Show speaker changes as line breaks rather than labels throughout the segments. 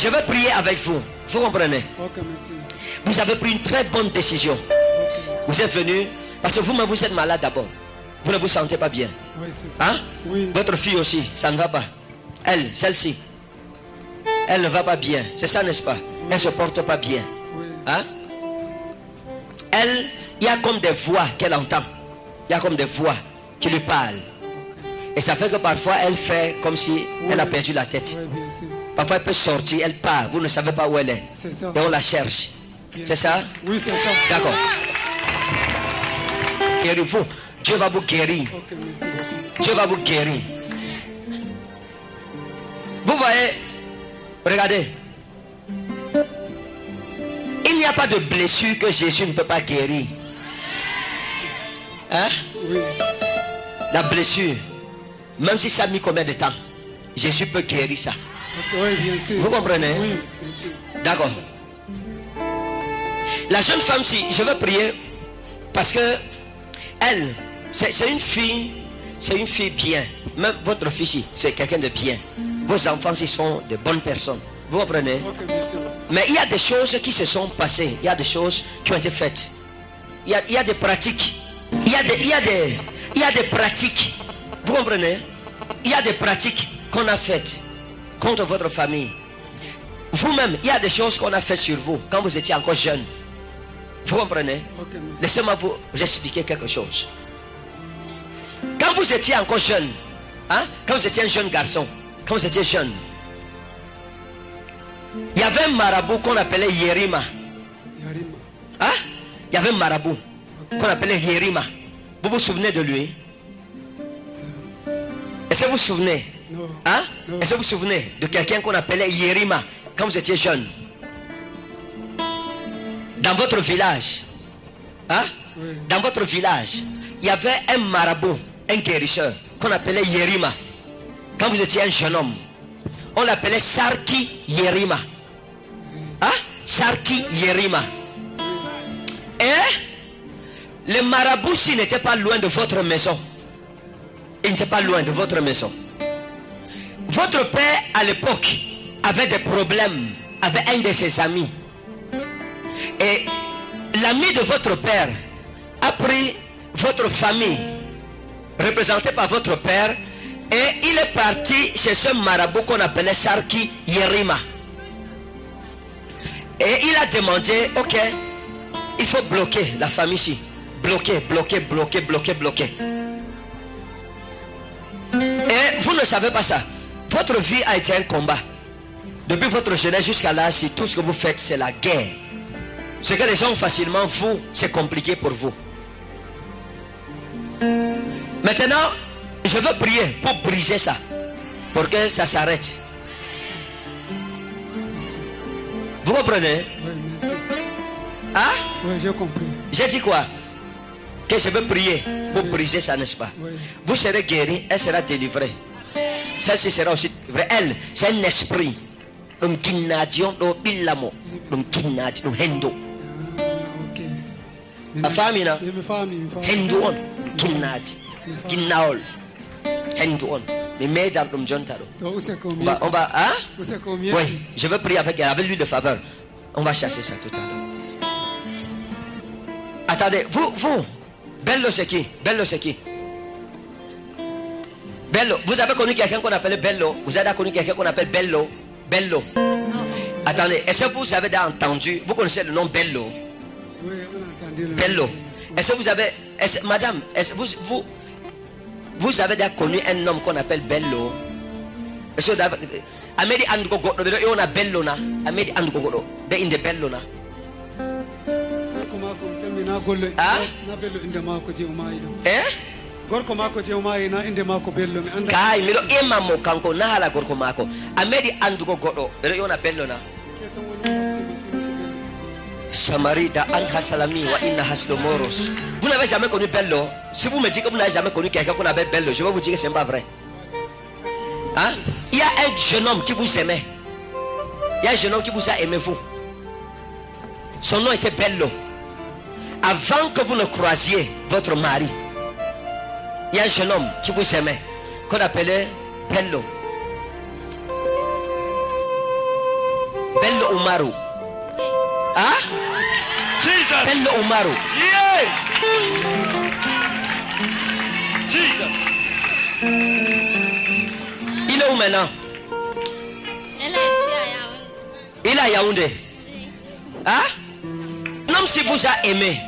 je vais prier avec vous. Vous comprenez?
Ok, merci.
Vous avez pris une très bonne décision.
Ok.
Vous êtes venu parce que vous-même vous êtes malade d'abord. Vous ne vous sentez pas bien.
Oui, c'est ça.
Hein?
Oui.
Votre fille aussi, ça ne va pas. Elle, celle-ci, elle ne va pas bien. C'est ça, n'est-ce pas? Elle ne se porte pas bien.
Oui.
Hein? Elle, il y a comme des voix qu'elle entend. Il y a comme des voix qui lui parlent. Et ça fait que parfois elle fait comme si elle a perdu la tête.
Oui, bien sûr.
Parfois elle peut sortir, elle part. Vous ne savez pas où elle est.
C'est ça.
Et on la cherche. C'est ça?
Oui, c'est ça.
D'accord. Guérissez-vous. Dieu va vous guérir.
Ok, merci beaucoup.
Dieu va vous guérir. Vous voyez, regardez. Il n'y a pas de blessure que Jésus ne peut pas guérir. Hein?
Oui.
La blessure, même si ça a mis combien de temps, Jésus peut guérir ça.
Ok, oui, bien sûr.
Vous comprenez?
Oui, bien sûr.
D'accord. La jeune femme, si je veux prier, parce que elle, c'est une fille bien. Même votre fille, c'est quelqu'un de bien. Vos enfants, ils sont de bonnes personnes. Vous comprenez?
Ok, bien sûr.
Mais il y a des choses qui se sont passées. Il y a des choses qui ont été faites. Il y a des pratiques. Il y a des pratiques. Vous comprenez? Il y a des pratiques qu'on a faites contre votre famille. Vous-même, il y a des choses qu'on a faites sur vous quand vous étiez encore jeune. Vous comprenez?
Ok, merci.
Laissez-moi vous expliquer quelque chose. Quand vous étiez encore jeune, hein, quand vous étiez un jeune garçon, quand vous étiez jeune, il y avait un marabout qu'on appelait Yerima.
Yarima.
Hein? Il y avait un marabout qu'on appelait Yerima. Vous vous souvenez de lui? Est-ce que vous vous souvenez?
Non.
Hein?
Non.
Est-ce que vous vous souvenez de quelqu'un qu'on appelait Yerima quand vous étiez jeune? Dans votre village, hein?
Oui.
Dans votre village, il y avait un marabout, un guérisseur qu'on appelait Yerima. Quand vous étiez un jeune homme, on l'appelait Sarki Yerima. Hein? Sarki Yerima. Et le marabout, s'il n'était pas loin de votre maison, il n'était pas loin de votre maison. Votre père à l'époque avait des problèmes avec un de ses amis. Et l'ami de votre père a pris votre famille, représentée par votre père, et il est parti chez ce marabout qu'on appelait Sarki Yerima. Et il a demandé, ok, il faut bloquer la famille ici. Bloquer. Et vous ne savez pas ça. Votre vie a été un combat. Depuis votre jeunesse jusqu'à l'âge, tout ce que vous faites, c'est la guerre. Ce que les gens facilement, vous, c'est compliqué pour vous. Maintenant, je veux prier pour briser ça, pour que ça s'arrête. Vous comprenez?
Oui, merci.
Hein?
Oui, j'ai compris.
J'ai dit quoi? Que je veux prier pour briser ça, n'est-ce pas?
Oui.
Vous serez guéri, elle sera délivrée. Celle-ci sera aussi vrai. Elle, c'est un esprit. Un kinadion, un billamo, un kinadion, un hendo.
Ok.
A famina.
Famille.
Hendo on, kinadi, kinaol. Hendo on. Les mesdames comme John Taro.
Toi, c'est combien?
On va, hein?
Vous savez combien?
Oui, je veux prier avec lui de faveur. On va chercher ça tout à l'heure. Attendez, vous, Bello c'est qui? Bello c'est qui? Bello, vous avez connu quelqu'un qu'on appelle Bello? Vous avez connu quelqu'un qu'on appelle Bello? Bello. Attendez, est-ce que vous avez déjà entendu? Vous connaissez le nom Bello?
Oui, on a entendu le
Bello. Est-ce que vous avez, madame, est-ce que vous avez déjà connu un homme qu'on appelle Bello? Est-ce que vous avez, Amedi Andgo Godo, on a Bello na. Amedi Andgo Godo, de in de Bello na. Ah? Eh?
Gorko mako je umayi na inde mako bello mi anda
Kai miro imamo kanko na hala gorko mako. Amedi andugo godo, bere yona bello na. Samarida an hasalami wa inna haslomoros. Vous n'avez jamais connu Bello? Si vous me dites que vous n'avez jamais connu quelqu'un qu'on appelle Bello, je vais vous dire que c'est pas vrai. Hein? Il y a un jeune homme qui vous aimait. Il y a un jeune homme qui vous a aimé vous. Son nom était Bello. Avant que vous ne croisiez votre mari, il y a un jeune homme qui vous aimait, qu'on appelait Bello. Bello Umaru. Hein?
Jesus.
Bello Umaru.
Yeah. Jesus.
Il est où maintenant?
Elle est ici à Yaoundé.
Il est à Yaoundé.
Oui.
Hein? L'homme si vous a aimé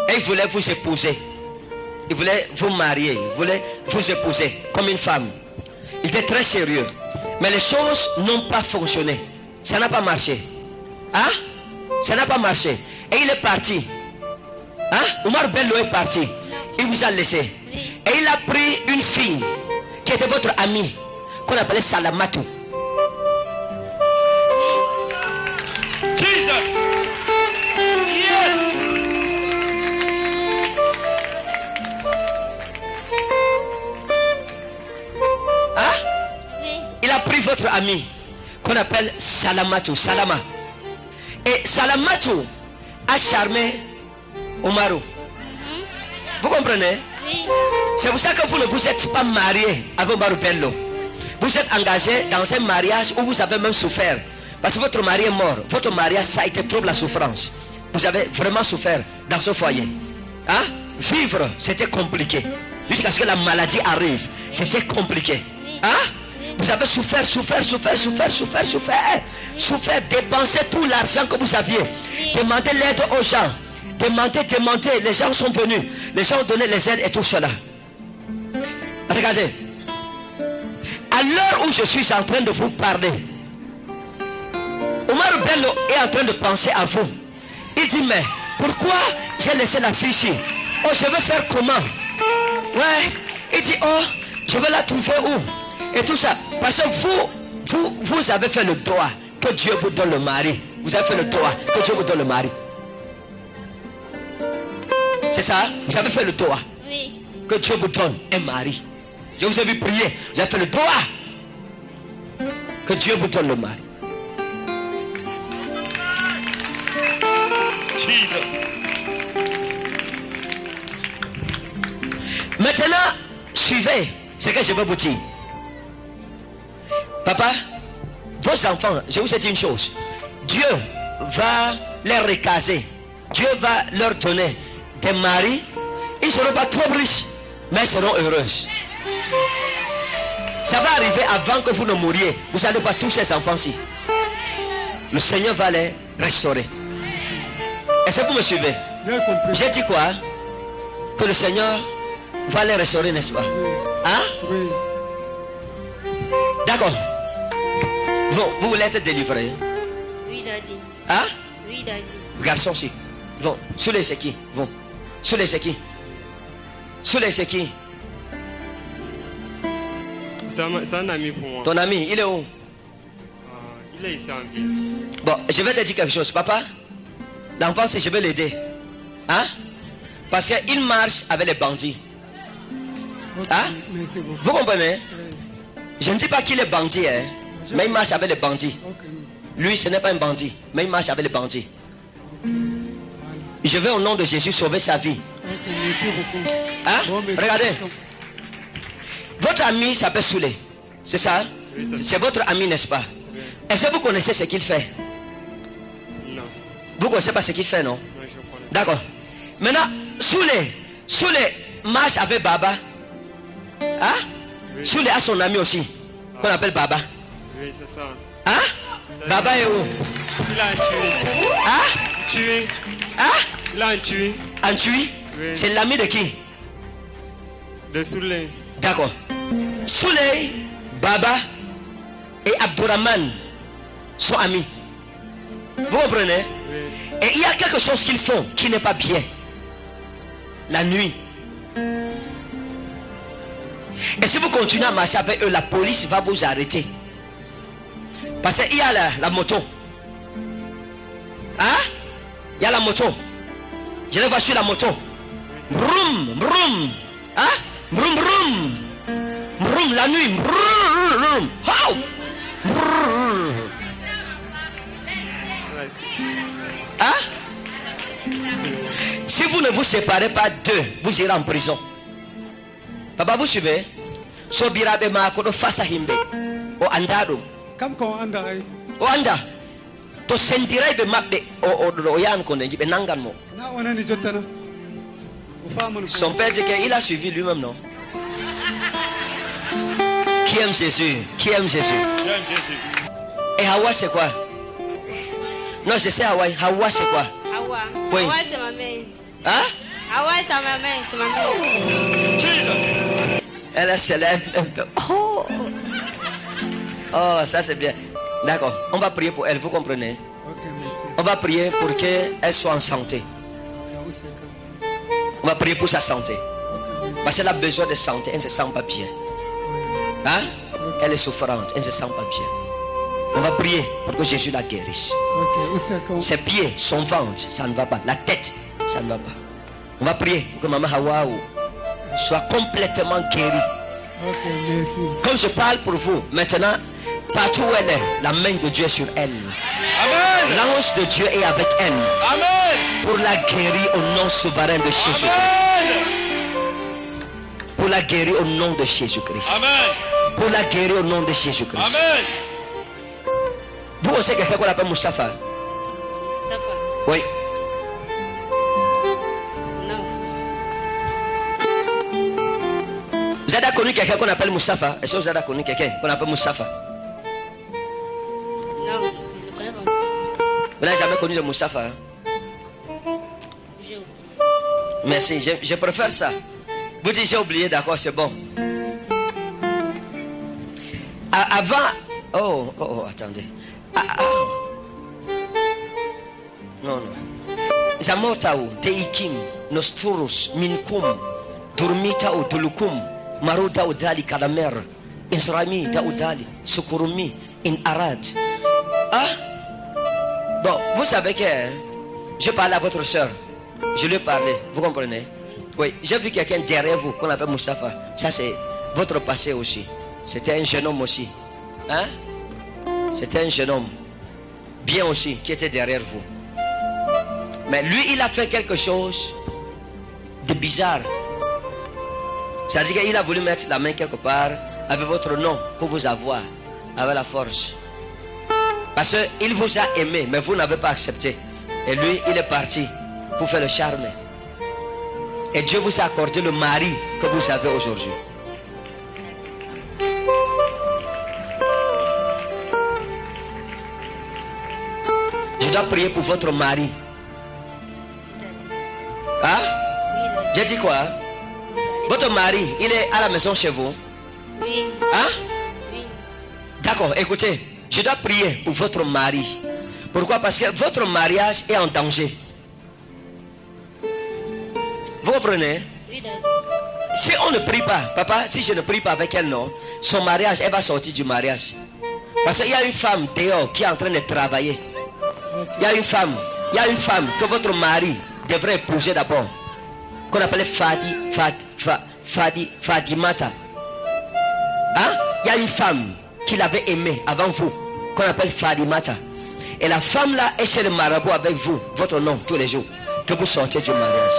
et il voulait vous épouser, il voulait vous marier, il voulait vous épouser comme une femme. Il était très sérieux. Mais les choses n'ont pas fonctionné. Ça n'a pas marché. Hein? Ça n'a pas marché. Et il est parti. Hein? Omar Bello est parti. Il vous a laissé. Et il a pris une fille qui était votre amie, qu'on appelait Salamatou.
Jesus. Yes.
Hein?
Oui.
Il a pris votre ami qu'on appelle Salamatou, Salama. Et Salamatou a charmé Omaru. Vous comprenez?
Oui.
C'est pour ça que vous ne vous êtes pas marié avec Omaru Bello. Vous êtes engagé dans un mariage où vous avez même souffert. Parce que votre mari est mort. Votre mariage, ça a été trop la souffrance. Vous avez vraiment souffert dans ce foyer. Hein? Vivre, c'était compliqué. Jusqu'à ce que la maladie arrive, c'était compliqué. Hein? Vous avez souffert, dépensé tout l'argent que vous aviez. Demandez l'aide aux gens. Demandez. Les gens sont venus. Les gens ont donné les aides et tout cela. Regardez. À l'heure où je suis en train de vous parler, Omar Bello est en train de penser à vous. Il dit, mais pourquoi j'ai laissé la fille ici? Oh, je veux faire comment? Ouais. Il dit, oh, je vais la trouver où? Et tout ça. Parce que vous avez fait le doigt que Dieu vous donne le mari. Vous avez fait le doigt que Dieu vous donne le mari. C'est ça? Vous avez fait le doigt
Oui.
que Dieu vous donne un mari. Je vous ai vu prier. Vous avez fait le doigt que Dieu vous donne le mari.
Jesus.
Maintenant, suivez ce que je veux vous dire. Papa, vos enfants, je vous ai dit une chose. Dieu va les recaser. Dieu va leur donner des maris. Ils ne seront pas trop riches, mais ils seront heureuses. Ça va arriver avant que vous ne mouriez. Vous allez voir tous ces enfants-ci. Le Seigneur va les restaurer. Est-ce que vous me suivez?
J'ai compris.
J'ai dit quoi? Que le Seigneur va les restaurer, n'est-ce pas? Hein?
Oui.
D'accord. Vous voulez être délivré?
Oui, Daddy.
Hein?
Oui, Daddy.
Garçons aussi. Vont. Sous les qui? Vont. Sous les qui? Sous les qui?
C'est un ami pour moi.
Ton ami, il est où?
Il est ici en ville.
Bon, je vais te dire quelque chose, papa. L'enfant, je vais l'aider. Hein? Parce qu'il marche avec les bandits.
Ok,
Hein?
merci beaucoup.
Vous comprenez?
Oui.
Je ne dis pas qu'il est bandit, hein? Mais il marche avec les bandits.
Ok.
Lui, ce n'est pas un bandit, mais il marche avec les bandits. Je vais au nom de Jésus sauver sa vie.
Ok, merci beaucoup.
Hein?
Bon, merci
Regardez.
beaucoup.
Votre ami s'appelle Souley. C'est ça?
Oui, c'est ça.
C'est votre ami, n'est-ce pas?
Oui.
Est-ce que vous connaissez ce qu'il fait?
Non.
Vous ne connaissez pas ce qu'il fait, non?
Non, je connais.
D'accord. Maintenant, Souley marche avec Baba. Hein?
Oui.
Souley a son ami aussi, qu'on appelle Baba.
Oui, c'est ça.
Hein? Baba est où?
Il a tué.
Hein?
Tué.
Hein?
Il a tué.
Antui?
Oui.
C'est l'ami de qui?
De Souley.
D'accord. Souley, Baba et Abdourahman sont amis. Vous comprenez?
Oui.
Et il y a quelque chose qu'ils font qui n'est pas bien. La nuit. Et si vous continuez à marcher avec eux, la police va vous arrêter. Parce qu'il y a la moto. Hein? Il y a la moto. Je les vois sur la moto. Vroom, vroom. Hein? Vroom, vroom. Vroom, la nuit. Vroom, vroom. How? Vroom.
Ouais,
Hein? Si vous ne vous séparez pas d'eux, vous irez en prison. Papa, vous suivez? Sobirabe ma kodo fasa himbe. O andado.
Kam ko anda ay.
O anda. to sendirai be mabbe o yan ko ngi be nangan mo.
Na wonani jottana. O famanu.
Son père dit qu'il a suivi lui-même, non? Qui aime Jésus? Qui aime Jésus?
J'aime Jésus.
Et Hawa c'est quoi? Non, je sais Hawa. Hawa c'est quoi?
Hawa.
Oui.
Hawa c'est ma mère.
Hein?
Hawa c'est ma mère, c'est ma mère.
Jesus.
Elle est célèbre. Oh, oh, ça c'est bien. D'accord, on va prier pour elle, vous comprenez?
Ok, merci.
On va prier pour qu'elle soit en santé.
Ok, où c'est que-
On va prier pour sa santé.
Ok, merci.
Parce qu'elle a besoin de santé, elle ne se sent pas bien. Hein? Elle est souffrante, elle ne se sent pas bien. On va prier pour que Jésus la guérisse.
Ok, où c'est que-
Ses pieds, son ventre, ça ne va pas. La tête, ça ne va pas. On va prier pour que Maman Hawa soit complètement guérie.
Ok, merci.
Comme je parle pour vous, maintenant, partout où elle est, la main de Dieu est sur elle.
Amen.
L'ange de Dieu est avec elle
Amen.
pour la guérir au nom souverain de Jésus-Christ.
Amen.
Pour la guérir au nom de Jésus-Christ.
Amen.
Pour la guérir au nom de Jésus-Christ.
Amen.
Vous aussi quelqu'un qu'on appelle Moustapha?
Mustafa.
Oui.
Non.
Vous avez connu quelqu'un qu'on appelle Moustapha? Est-ce que vous avez connu quelqu'un qu'on appelle Moustapha?
Non. Je ne connais pas.
Vous n'avez jamais connu de Moustapha? Hein?
Je-
Merci, je préfère ça. Vous dites j'ai oublié, d'accord, c'est bon. Avant... Oh, attendez. Non. Zamotau, Teikim, Nosturus, Minkum, Durmitau, Tulukum, Marutau Dali Kalamer, Insrami, Dali, Sukurumi, In Arad. Ah? Bon, vous savez que je parle à votre soeur. Je lui ai parlé, vous comprenez? Oui, j'ai vu quelqu'un derrière vous qu'on appelle Moustapha. Ça c'est votre passé aussi. C'était un jeune homme aussi. Hein? C'était un jeune homme. Bien aussi, qui était derrière vous. Mais lui, il a fait quelque chose de bizarre. C'est-à-dire qu'il a voulu mettre la main quelque part avec votre nom pour vous avoir, avec la force. Parce qu'il vous a aimé, mais vous n'avez pas accepté. Et lui, il est parti pour faire le charme. Et Dieu vous a accordé le mari que vous avez aujourd'hui. Je dois prier pour votre mari. Hein? J'ai dit quoi? Votre mari, il est à la maison chez vous?
Oui.
Hein?
Oui.
D'accord, écoutez, je dois prier pour votre mari. Pourquoi? Parce que votre mariage est en danger. Vous comprenez?
Oui, d'accord.
Si on ne prie pas, papa, si je ne prie pas avec elle, non, son mariage, elle va sortir du mariage. Parce qu'il y a une femme dehors qui est en train de travailler. Il y a une femme que votre mari devrait épouser d'abord, qu'on appelait Fadimata. Hein? Il y a une femme qu'il avait aimée avant vous, qu'on appelle Fadimata. Et la femme là est chez le marabout avec vous, votre nom, tous les jours, que vous sortez du mariage.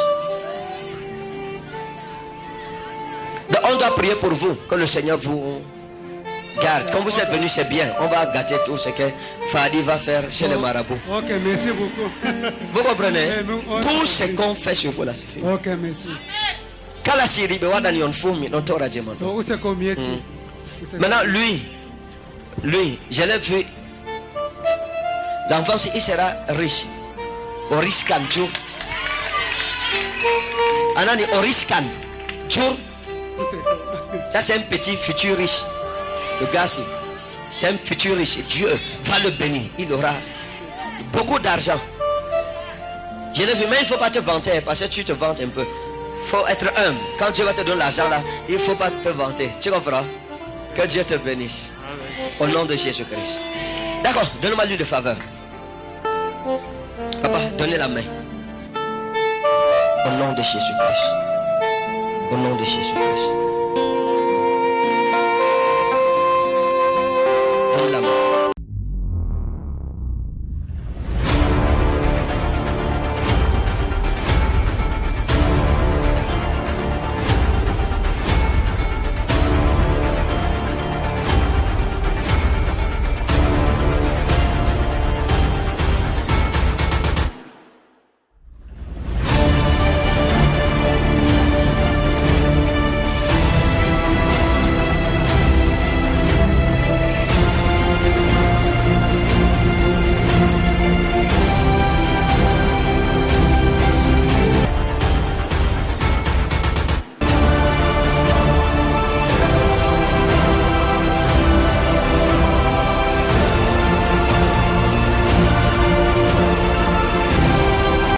Donc on doit prier pour vous, que le Seigneur vous garde. Quand vous êtes venu, c'est bien. On va gâter tout ce que Fadi va faire chez le marabout.
Ok, merci beaucoup.
Vous comprenez?
Eh, nous, on-
Tout ce qu'on fait sur vous là, c'est fini.
Ok, merci.
Quand la Syrie,
Donc, où c'est combien?
maintenant, lui, je l'ai vu. L'enfant, il sera riche. Au riscan, Dieu. Anani, au riscan, Dieu.
Où c'est que-
Ça, c'est un petit futur riche. Le gars, c'est un futur riche. Dieu va le bénir. Il aura beaucoup d'argent. Je l'ai vu, mais il ne faut pas te vanter parce que tu te vantes un peu. Il faut être humble. Quand Dieu va te donner l'argent là, il ne faut pas te vanter. Tu comprends? Que Dieu te bénisse. Au nom de Jésus-Christ. D'accord, donne-moi l'huile de faveur. Papa, donnez la main. Au nom de Jésus-Christ. Au nom de Jésus-Christ. Donne la main.